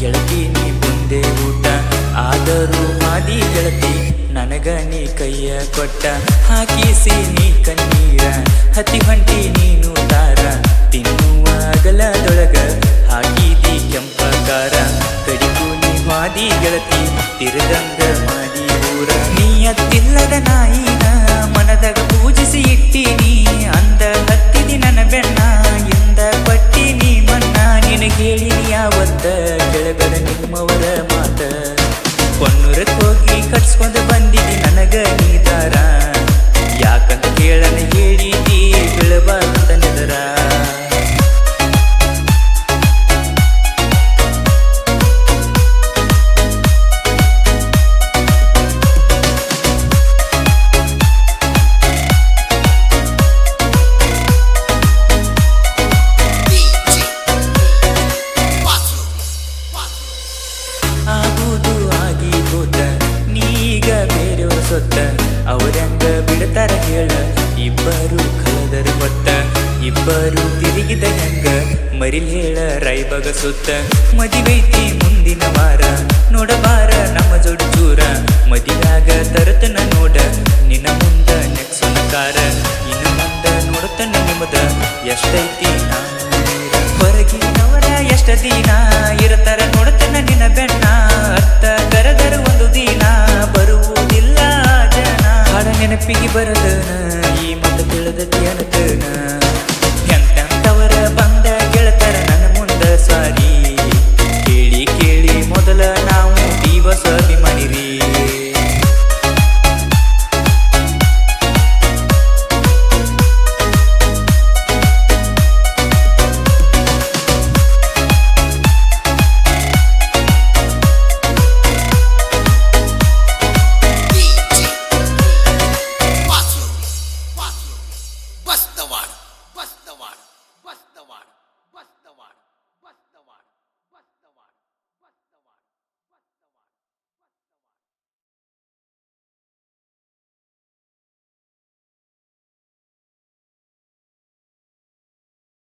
ಗೆಳತಿ ನೀ ಮುಂದೆ ಊಟ ಆದರೂ ಮಾದಿ ಗೆಳತಿ ನನಗ ನೀ ಕೈಯ ಕೊಟ್ಟ ಹಾಕಿಸಿ ನೀ ಕಣ್ಣೀರ ಹತ್ತಿ ಹೊಂಟಿ ನೀನು ತಾರ ತಿನ್ನುವ ಅಗಲದೊಳಗ ಹಾಕಿದಿ ಕೆಂಪಗಾರ ಕಡಿಗೂ ನೀ ಮಾದಿ ಗೆಳತಿ ತಿರುದಂಗ ಮಾಡಿ ಊರ ನೀ ಅತ್ತಿಲ್ಲದ ನಾಯಿನ ಮನದಾಗ ಪೂಜಿಸಿ ಇಟ್ಟೀನಿ ಅಂದ ಹತ್ತಿದಿ ನನ್ನ ಬೆಣ್ಣ ಎಂದ ಪಟ್ಟಿನಿ ಮನ್ನ ನಿನಗೆ ಹೇಳಿನಿ ಯಾವತ್ತ ಕೆಳಗಡ ನಿಮ್ಮವರ ಮಾತ ಕೊನ್ನೂರಕ್ಕೆ ಹೋಗಿ ಕಟ್ಸ್ಕೊಂಡು ಬಂದಿದಿ ನನಗ ನೀದಾರ ಯಾಕಂತ ಕೇಳನ ಹೇಳಿದಿ ಬೀಳಬಾರ್ದಂತ ನೆದರ ಆಗುವುದು ಆಗಿ ಹೋದ ನೀಗ ಬೇರೆಯವ್ರ ಸೊತ್ತ ಅವರಂಗ ಬಿಡ್ತಾರ ಹೇಳ ಇಬ್ಬರು ಕಳೆದರ ಹೊತ್ತ ಇಬ್ಬರು ತಿರುಗಿದ ಹೆಂಗ ಮರಿಲ್ ಹೇಳ ರಾಯ್ಬಗ ಸುತ್ತ ಮದಿವೈತಿ ಮುಂದಿನ ವಾರ ನೋಡಬಾರ ನಮ್ಮ ಜೋಡಿ ಚೂರ ಮದಿಯಾಗ ತರತನ ನೋಡ ನಿನ್ನ ಮುಂದ ನೆಕ್ಸನ ಕಾರ ಇನ್ನು ಮುಂದ ನೋಡತನ ನಿಮ್ಮದ ಎಷ್ಟೈತಿ ನಾನು ಹೊರಗಿನವರ ಎಷ್ಟ ದಿನ